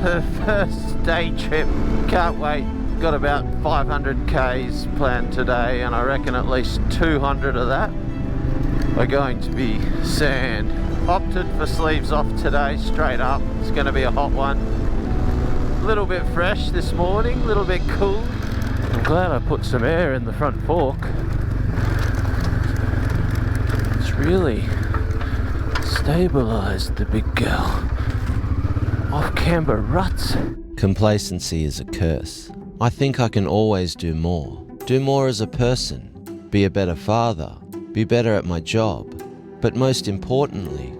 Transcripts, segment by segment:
the first day trip. Can't wait. Got about 500 Ks planned today, and I reckon at least 200 of that are going to be sand. Opted for sleeves off today, straight up. It's going to be a hot one. A little bit fresh this morning, a little bit cool. I'm glad I put some air in the front fork. It's really stabilized the big girl off camber ruts. Complacency is a curse. I think I can always do more. Do more as a person. Be a better father. Be better at my job. But most importantly,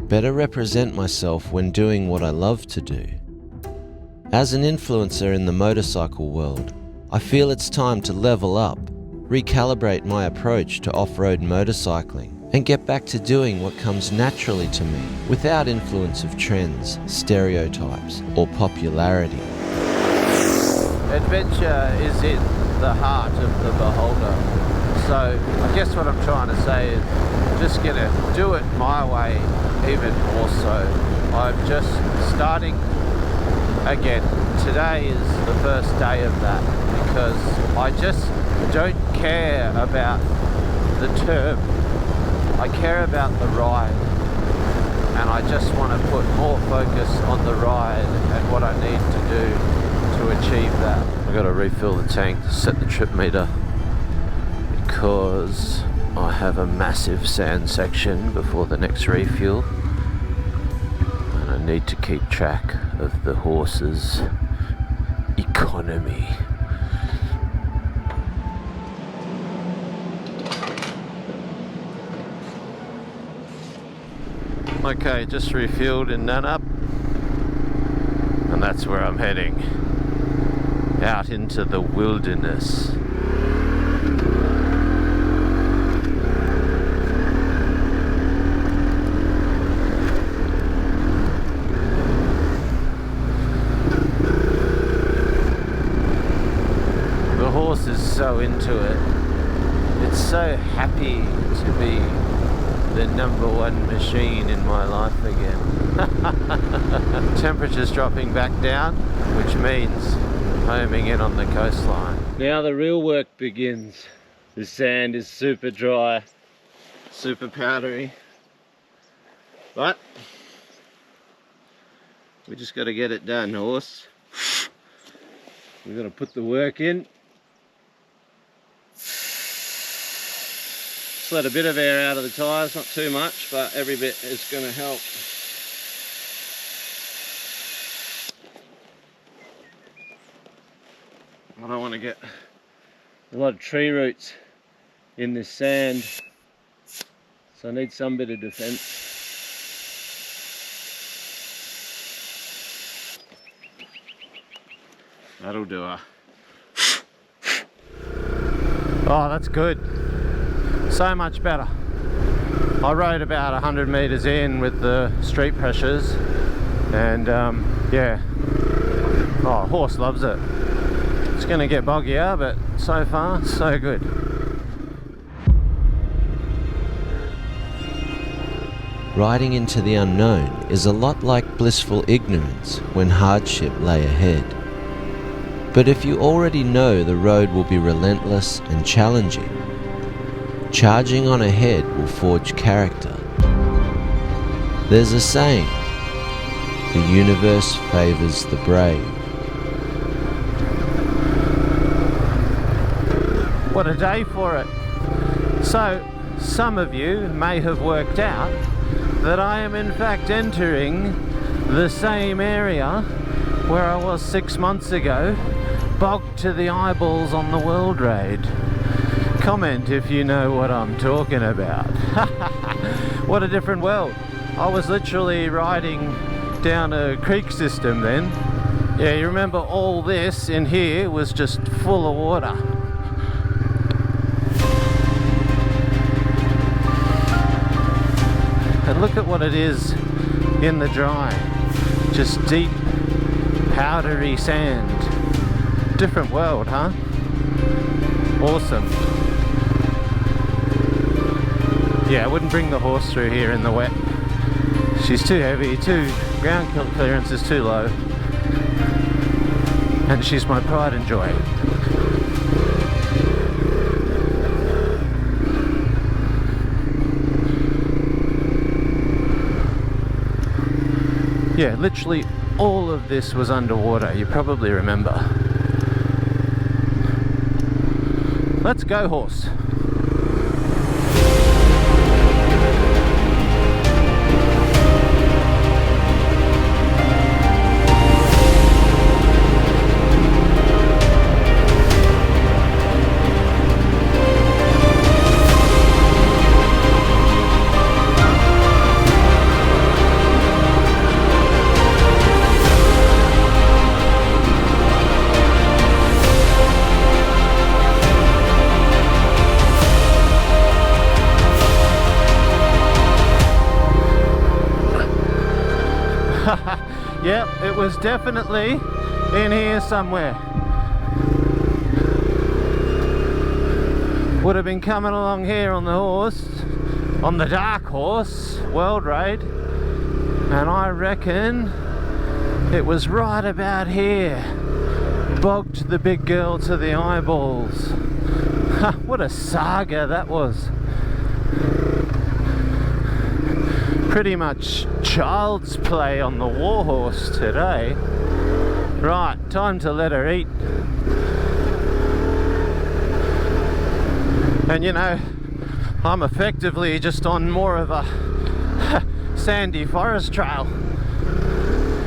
better represent myself when doing what I love to do. As an influencer in the motorcycle world, I feel it's time to level up, recalibrate my approach to off-road motorcycling, and get back to doing what comes naturally to me without influence of trends, stereotypes, or popularity. Adventure is in the heart of the beholder. So I guess what I'm trying to say is just gonna do it my way even more so. I'm just starting again. Today is the first day of that because I just don't care about the term. I care about the ride, and I just want to put more focus on the ride and what I need to do to achieve that. I've got to refill the tank to set the trip meter because I have a massive sand section before the next refuel, and I need to keep track of the horse's economy. Okay, just refueled in Nanup, and that's where I'm heading, out into the wilderness. The horse is so into it. It's so happy to be the number one machine in my life again. Temperature's dropping back down, which means homing in on the coastline. Now the real work begins. The sand is super dry, super powdery, but we just got to get it done, horse. We've got to put the work in. Just let a bit of air out of the tyres, not too much, but every bit is going to help. I don't want to get a lot of tree roots in this sand, so I need some bit of defence. That'll do her. Oh, that's good. So much better. I rode about 100 metres in with the street pressures, and yeah, oh, horse loves it. It's going to get boggier, but so far so good. Riding into the unknown is a lot like blissful ignorance when hardship lay ahead. But if you already know the road will be relentless and challenging, charging on ahead will forge character. There's a saying, the universe favours the brave. What a day for it. So, some of you may have worked out that I am in fact entering the same area where I was 6 months ago, bogged to the eyeballs on the world raid. Comment if you know what I'm talking about. What a different world. I was literally riding down a creek system then. Yeah, you remember all this in here was just full of water. And look at what it is in the dry. Just deep, powdery sand. Different world, huh? Awesome. Yeah, I wouldn't bring the horse through here in the wet. She's too heavy, ground clearance is too low. and she's my pride and joy. Yeah, literally all of this was underwater, you probably remember. Let's go, horse. Yep, it was definitely in here somewhere. Would have been coming along here on the horse, on the dark horse, World Raid, and I reckon it was right about here. Bogged the big girl to the eyeballs. What a saga that was. Pretty much child's play on the Warhorse today. Right, time to let her eat. And you know, I'm effectively just on more of a sandy forest trail.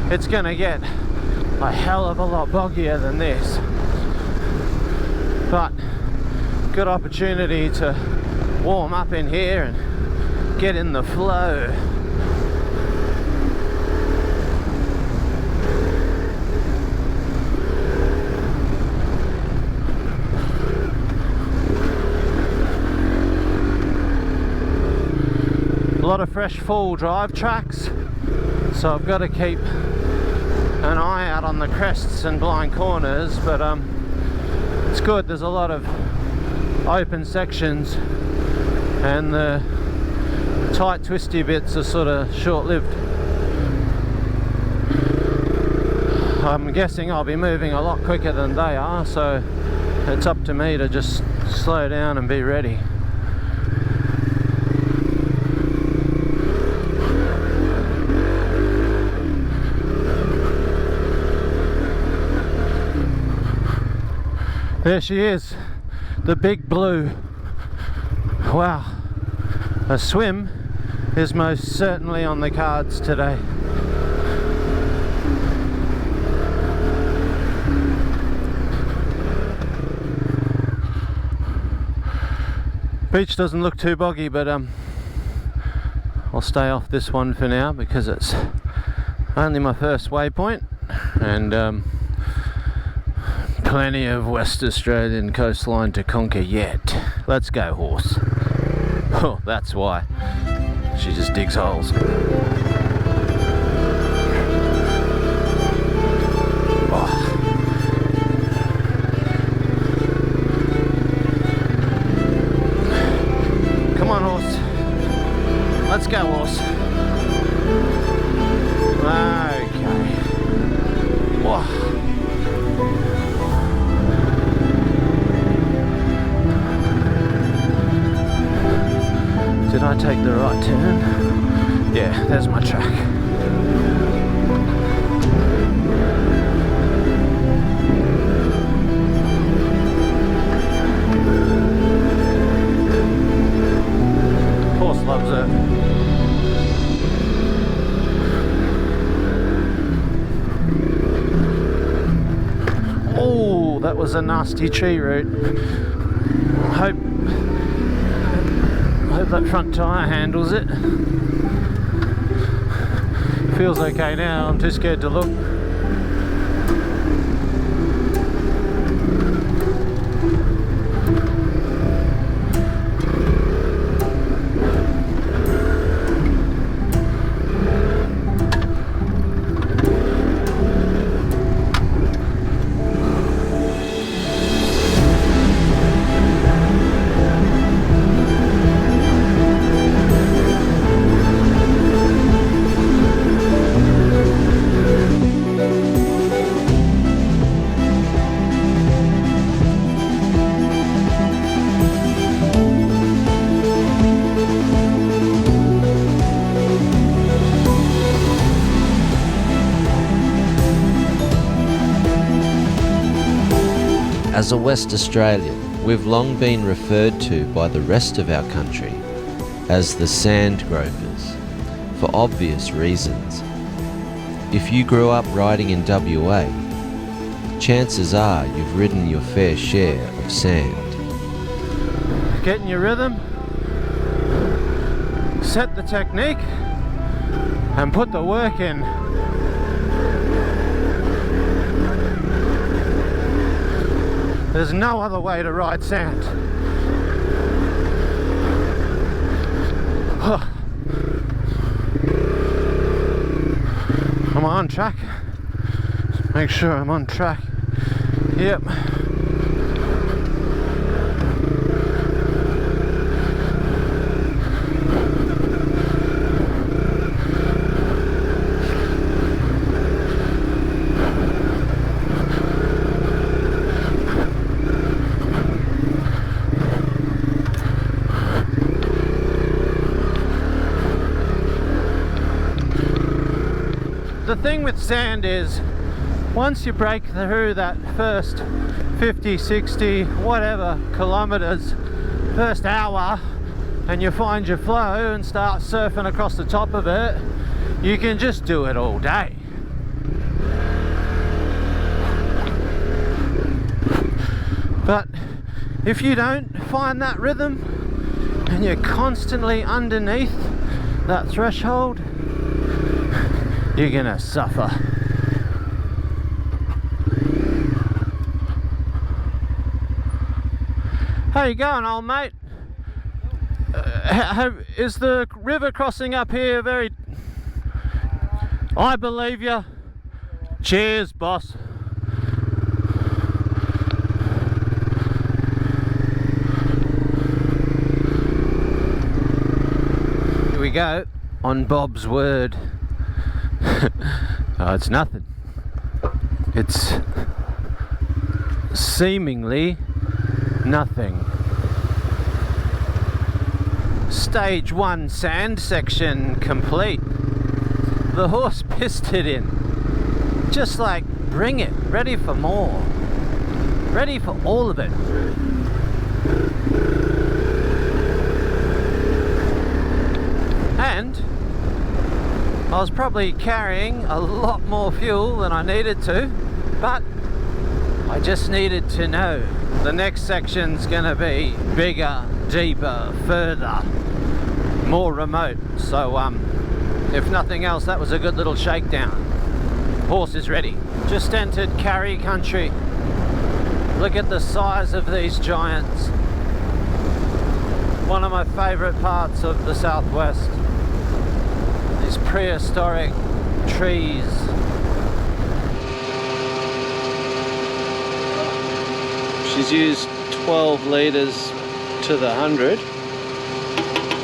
It's gonna get a hell of a lot boggier than this. But good opportunity to warm up in here and get in the flow. A lot of fresh fall drive tracks, so I've got to keep an eye out on the crests and blind corners, but it's good. There's a lot of open sections and the tight twisty bits are sort of short-lived. I'm guessing I'll be moving a lot quicker than they are, so it's up to me to just slow down and be ready. There she is, the big blue. Wow, a swim is most certainly on the cards today. Beach doesn't look too boggy, but I'll stay off this one for now because it's only my first waypoint, and plenty of West Australian coastline to conquer yet. Let's go, horse. Oh, that's why. She just digs holes. Oh. Come on, horse. Let's go, horse. Okay. Whoa. Did I take the right turn? Yeah, there's my track. Horse loves it. Oh, that was a nasty tree root. Hope that front tyre handles it. Feels okay now, I'm too scared to look. As a West Australian, we've long been referred to by the rest of our country as the sand gropers, for obvious reasons. If you grew up riding in WA, chances are you've ridden your fair share of sand. Get in your rhythm, set the technique, and put the work in. There's no other way to ride sand. Am I on track? Make sure I'm on track. Yep. The thing with sand is, once you break through that first 50, 60, whatever kilometers, first hour, and you find your flow and start surfing across the top of it, you can just do it all day. But if you don't find that rhythm and you're constantly underneath that threshold, you're gonna suffer. How you going, old mate? Is the river crossing up here very... I believe you. Cheers, boss. Here we go, on Bob's word. Oh, it's nothing. It's seemingly nothing. Stage 1 sand section complete. The horse pissed it in. Just like, bring it. Ready for more. Ready for all of it. And I was probably carrying a lot more fuel than I needed to, but I just needed to know the next section's gonna be bigger, deeper, further, more remote. So if nothing else, that was a good little shakedown. Horse is ready. Just entered carry country. Look at the size of these giants. One of my favourite parts of the southwest. These prehistoric trees. She's used 12 litres to the 100.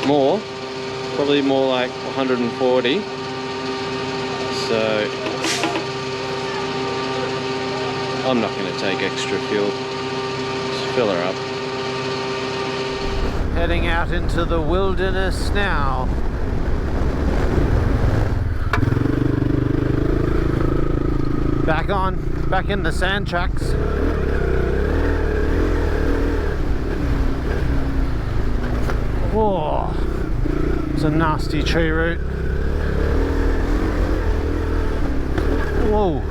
More. Probably more like 140. So I'm not going to take extra fuel. Just fill her up. Heading out into the wilderness now. Back in the sand tracks. Whoa, it's a nasty tree root. Whoa,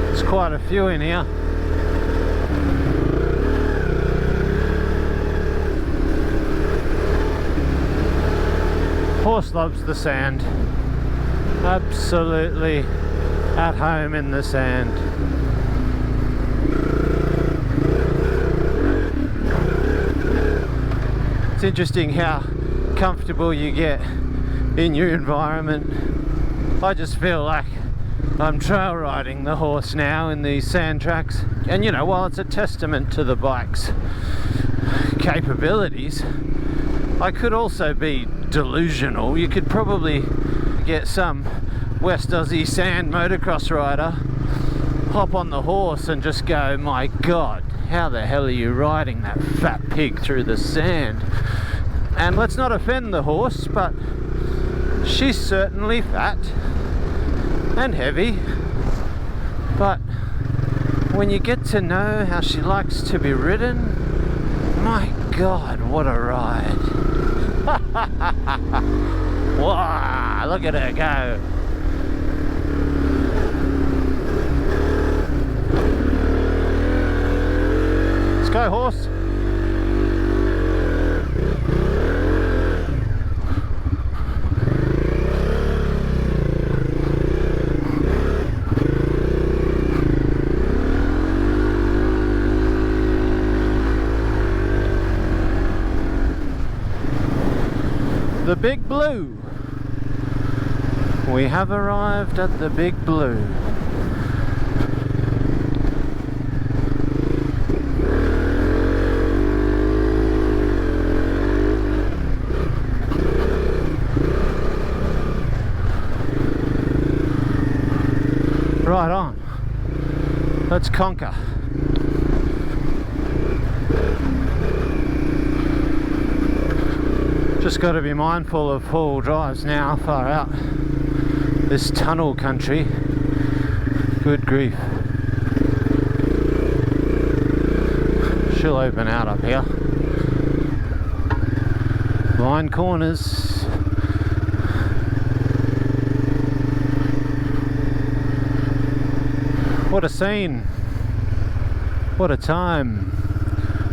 there's quite a few in here. Horse loves the sand. Absolutely at home in the sand. It's interesting how comfortable you get in your environment. I just feel like I'm trail riding the horse now in these sand tracks. And you know, while it's a testament to the bike's capabilities, I could also be delusional. You could probably get some West Aussie sand motocross rider, hop on the horse and just go, my God, how the hell are you riding that fat pig through the sand? And let's not offend the horse, but she's certainly fat and heavy, but when you get to know how she likes to be ridden, my God, what a ride. Wow, look at her go. Let's go, horse. The Big Blue. We have arrived at the Big Blue. Right on. Let's conquer. Just got to be mindful of four-wheel drives now, far out. This tunnel country. Good grief. She'll open out up here. Blind corners. What a scene. What a time.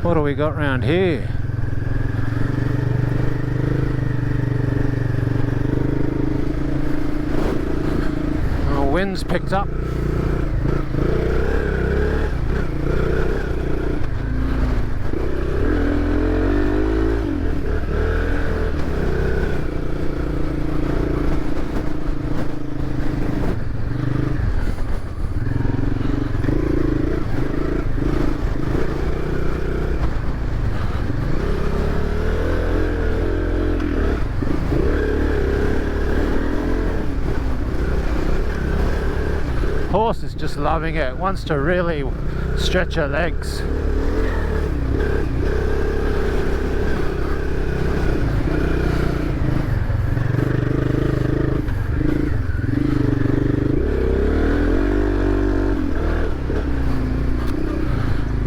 What do we got round here? Wind's picked up. Horse is just loving it, wants to really stretch her legs.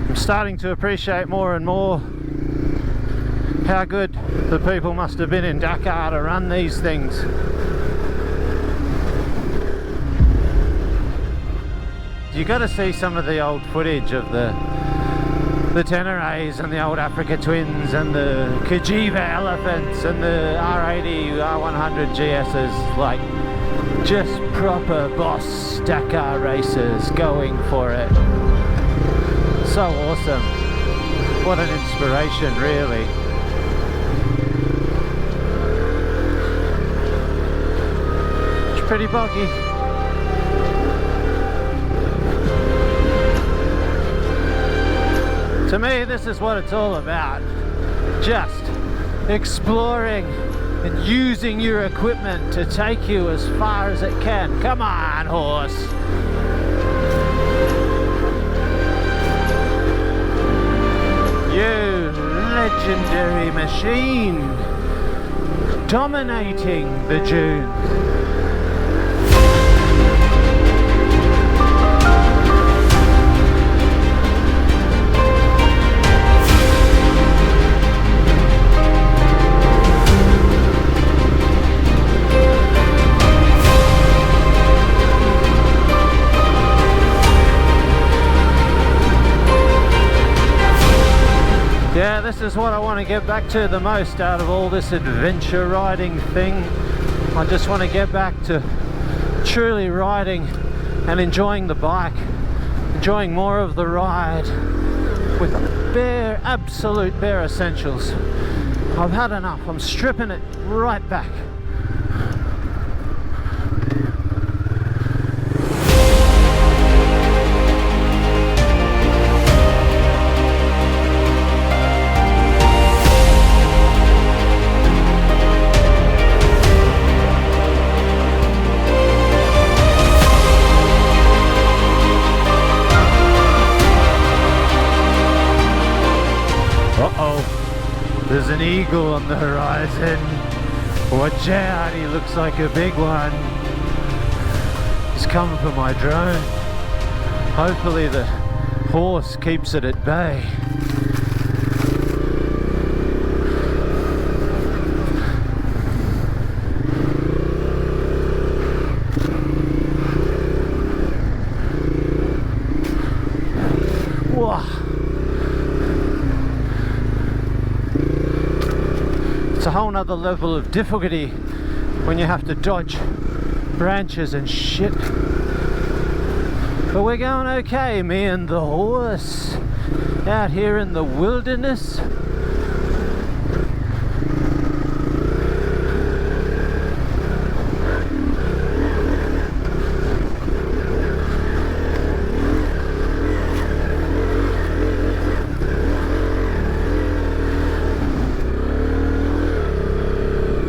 I'm starting to appreciate more and more how good the people must have been in Dakar to run these things. You got to see some of the old footage of the Teneres and the old Africa Twins and the Kajiva elephants and the R80, R100 GSs, like just proper boss Dakar racers going for it. So awesome. What an inspiration, really. It's pretty boggy. To me, this is what it's all about. Just exploring and using your equipment to take you as far as it can. Come on, horse. You legendary machine, dominating the dunes. Yeah, this is what I want to get back to the most out of all this adventure riding thing. I just want to get back to truly riding and enjoying the bike, enjoying more of the ride with bare, absolute bare essentials. I've had enough. I'm stripping it right back. There's an eagle on the horizon. Watch out, he looks like a big one. He's coming for my drone. Hopefully the Horse keeps it at bay. Whoa. It's a whole nother level of difficulty when you have to dodge branches and shit. But we're going okay, me and the horse, out here in the wilderness.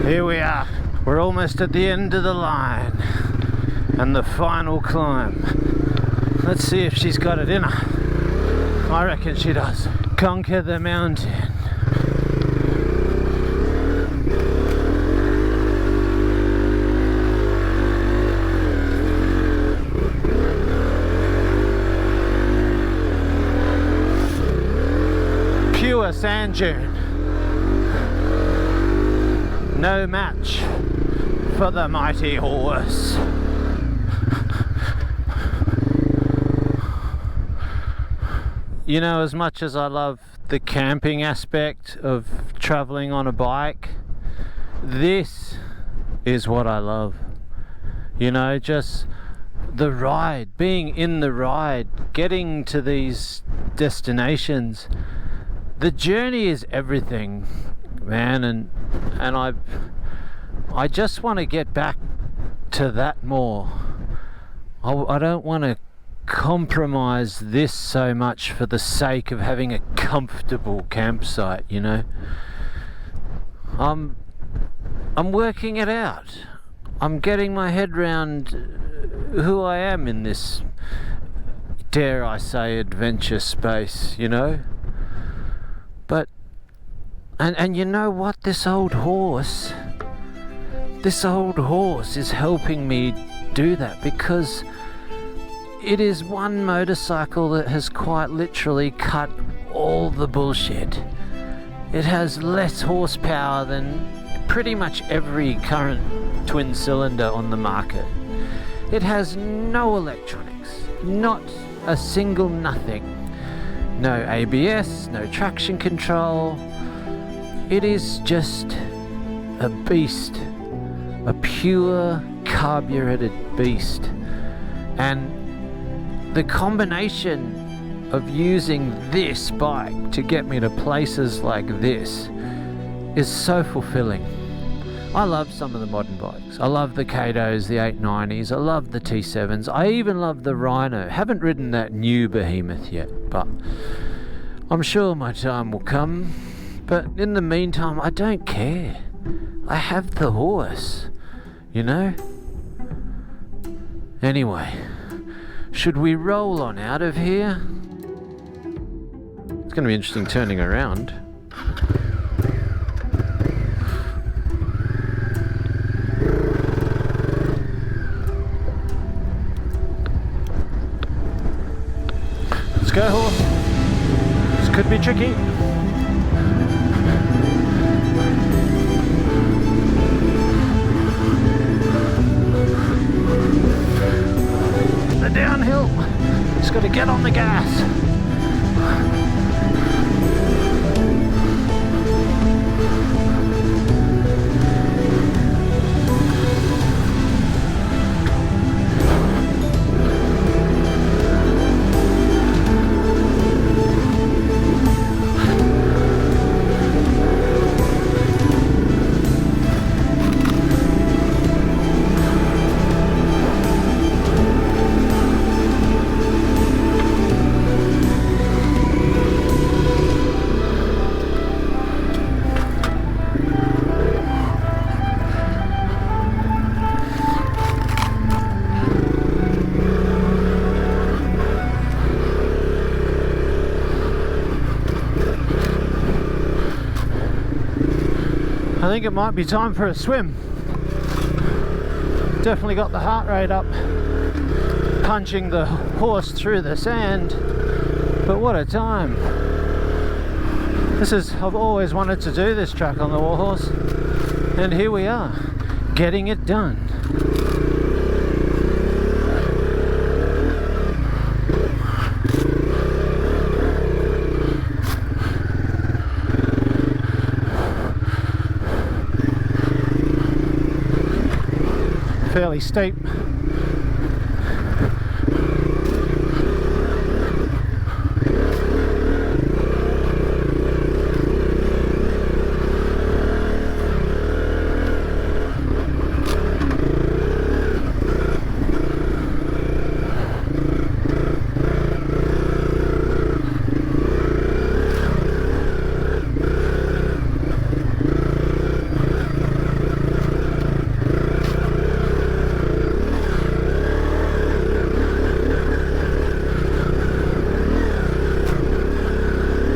Here we are. We're almost at the end of the line and the final climb. Let's see if she's got it in her. I reckon she does. Conquer the mountain. Pure sand dune. No match for the mighty horse. You know, as much as I love the camping aspect of traveling on a bike, this is what I love. You know, just the ride, being in the ride, getting to these destinations. The journey is everything, man, and I just want to get back to that more. I don't want to compromise this so much for the sake of having a comfortable campsite, you know. I'm working it out. I'm getting my head round who I am in this, dare I say, adventure space, you know. But and you know what, this old horse is helping me do that, because it is one motorcycle that has quite literally cut all the bullshit. It has less horsepower than pretty much every current twin cylinder on the market. It has no electronics, not a single nothing. No ABS, no traction control. It is just a beast, a pure carbureted beast. And the combination of using this bike to get me to places like this is so fulfilling. I love some of the modern bikes. I love the Katos, the 890s, I love the T7s, I even love the Rhino. Haven't ridden that new behemoth yet, but I'm sure my time will come. But in the meantime, I don't care. I have the horse, you know? Anyway, should we roll on out of here? It's going to be interesting turning around. Let's go, horse. This could be tricky. The downhill. Just got to get on the gas. I think it might be time for a swim. Definitely got the heart rate up, punching the horse through the sand. But what a time. I've always wanted to do this track on the Warhorse, and here we are, getting it done. Fairly steep.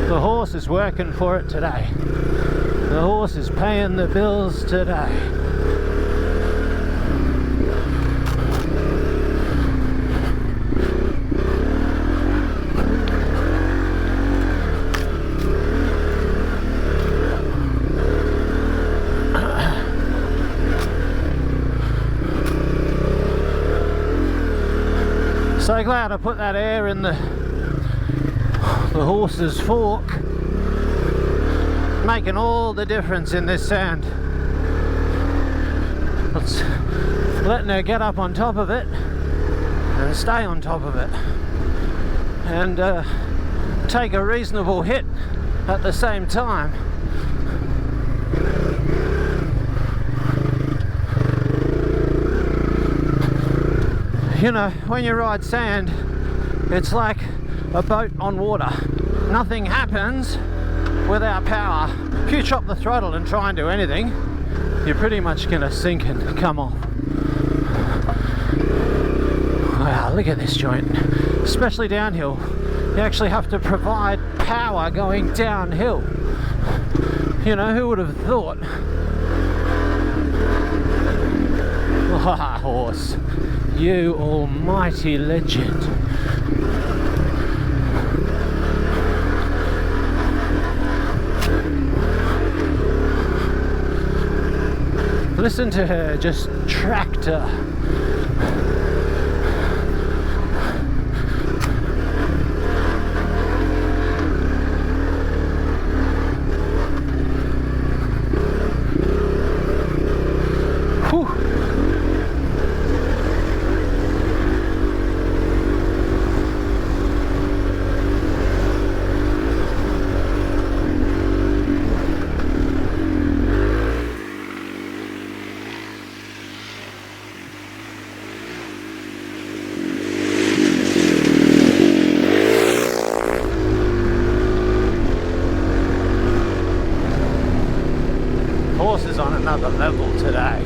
The horse is working for it today. The horse is paying the bills today. So glad I put that air in the horse's fork, making all the difference in this sand. It's letting her get up on top of it and stay on top of it, and take a reasonable hit at the same time. You know, when you ride sand, it's like a boat on water. Nothing happens without power. If you chop the throttle and try and do anything, you're pretty much gonna sink and come off. Wow, look at this joint. Especially downhill. You actually have to provide power going downhill. You know, who would have thought? Warhorse, you almighty legend. Listen to her just tractor. Whew. Horse is on another level today.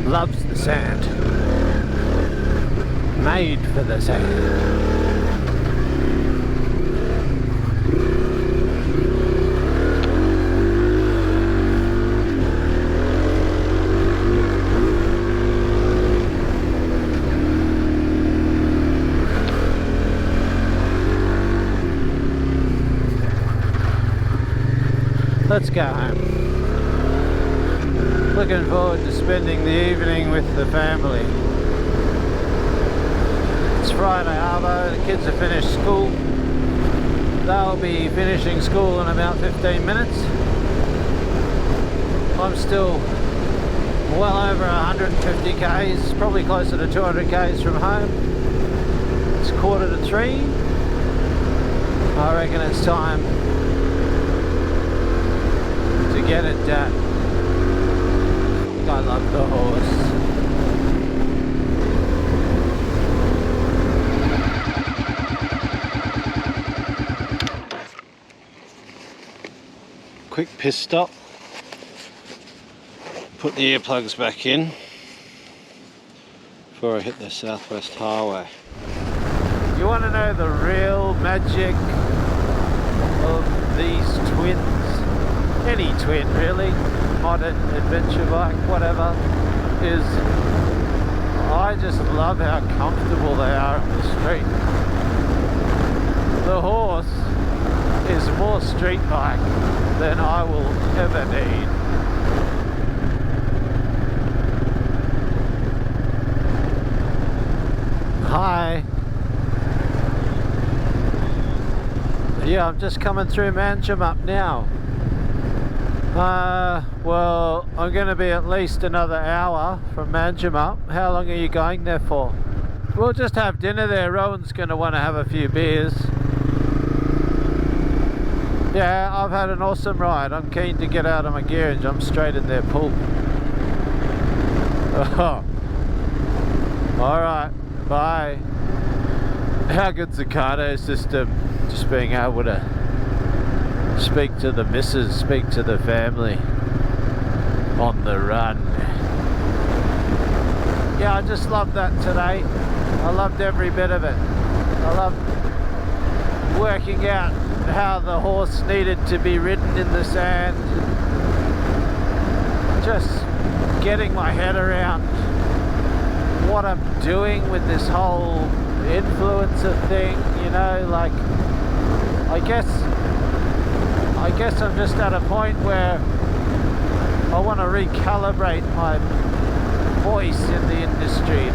Loves the sand. Made for the sand. Let's go home. Looking forward to spending the evening with the family. It's Friday arvo, the kids have finished school. They'll be finishing school in about 15 minutes. I'm still well over 150 k's, probably closer to 200 k's from home. It's 2:45. I reckon it's time to get it done. I love the horse. Quick piss stop. Put the earplugs back in before I hit the Southwest Highway. You want to know the real magic of these twins? Any twin really, modern adventure bike, whatever, is I just love how comfortable they are on the street. the horse is more street bike than I will ever need. Hi. Yeah, I'm just coming through Manjimup now. Well, I'm going to be at least another hour from Manjimup. How long are you going there for? We'll just have dinner there. Rowan's going to want to have a few beers. Yeah, I've had an awesome ride. I'm keen to get out of my gear and jump straight in their pool. Oh. Alright, bye. How good's the Cardo system? Just being able to speak to the missus, speak to the family on the run. Yeah, I just loved that today. I loved every bit of it. I loved working out how the horse needed to be ridden in the sand. Just getting my head around what I'm doing with this whole influencer thing, you know, like I guess I'm just at a point where I want to recalibrate my voice in the industry.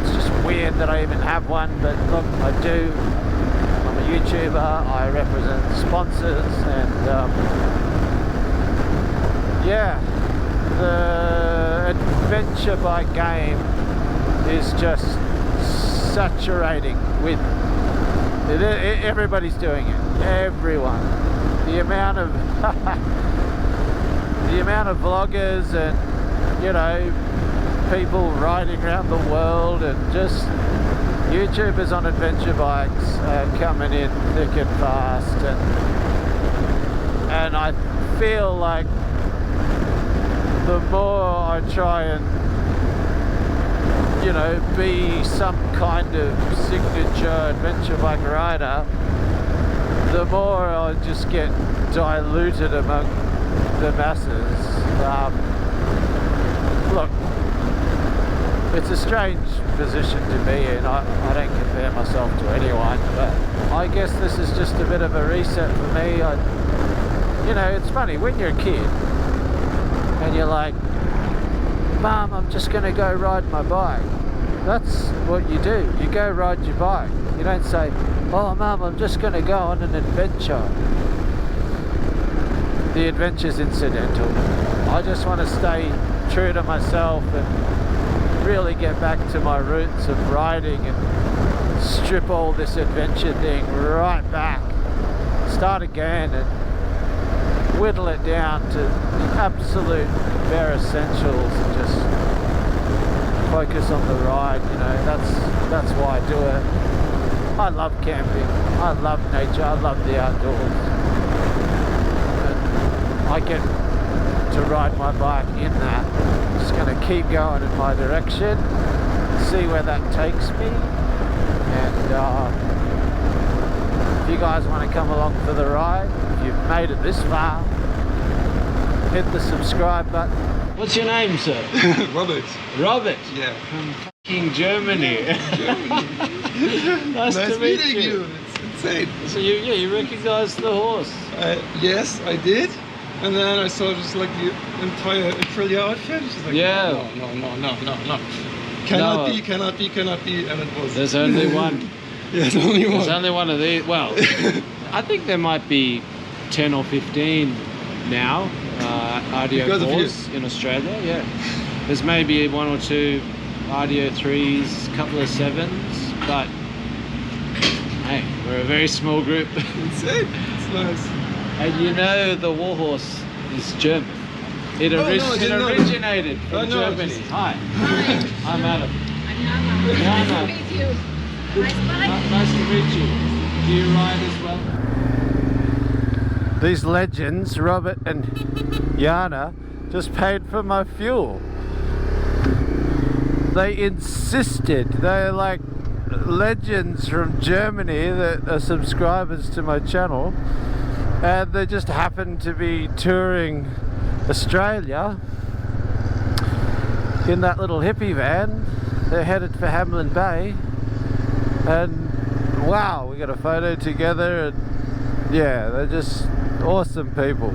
It's just weird that I even have one, but look, I do. I'm a YouTuber, I represent sponsors, and yeah, the adventure bike game is just saturating with it. Everybody's doing it, everyone. The amount of the amount of vloggers and, you know, people riding around the world, and just YouTubers on adventure bikes coming in thick and fast, and I feel like the more I try and, you know, be some kind of signature adventure bike rider, the more I just get diluted among the masses. Look, it's a strange position to be in. I don't compare myself to anyone, but I guess this is just a bit of a reset for me. You know, it's funny, when you're a kid and you're like, Mum, I'm just going to go ride my bike. That's what you do. You go ride your bike. You don't say, oh Mum, I'm just going to go on an adventure. The adventure's incidental. I just want to stay true to myself and really get back to my roots of riding and strip all this adventure thing right back. Start again and whittle it down to the absolute bare essentials and just focus on the ride, you know. That's why I do it. I love camping, I love nature, I love the outdoors. And I get to ride my bike in that. I'm just going to keep going in my direction, see where that takes me. And if you guys want to come along for the ride, if you've made it this far, hit the subscribe button. What's your name, sir? Robert. Robert? Yeah. From fucking Germany. nice to meet you. It's insane. So you recognise the horse? Yes, I did. And then I saw just like the entire Aprilia outfit. Just like, yeah. No. Cannot be. And it was. There's only one. Yeah, there's only one. There's only one of these. Well, I think there might be 10 or 15 now. RDO 4s in Australia, yeah. There's maybe 1 or 2 RDO 3s, a couple of 7s, but hey, we're a very small group. Insane. It's nice. And you know the Warhorse is German. It originated from Germany. Hi. I'm Adam. I'm Nana. Nice to meet you. Nice to meet you. Do you ride as well? These legends, Robert and Jana, just paid for my fuel. They insisted. They're like legends from Germany that are subscribers to my channel, and they just happen to be touring Australia in that little hippie van. They're headed for Hamlin Bay, and wow, we got a photo together, and yeah, they're just awesome people.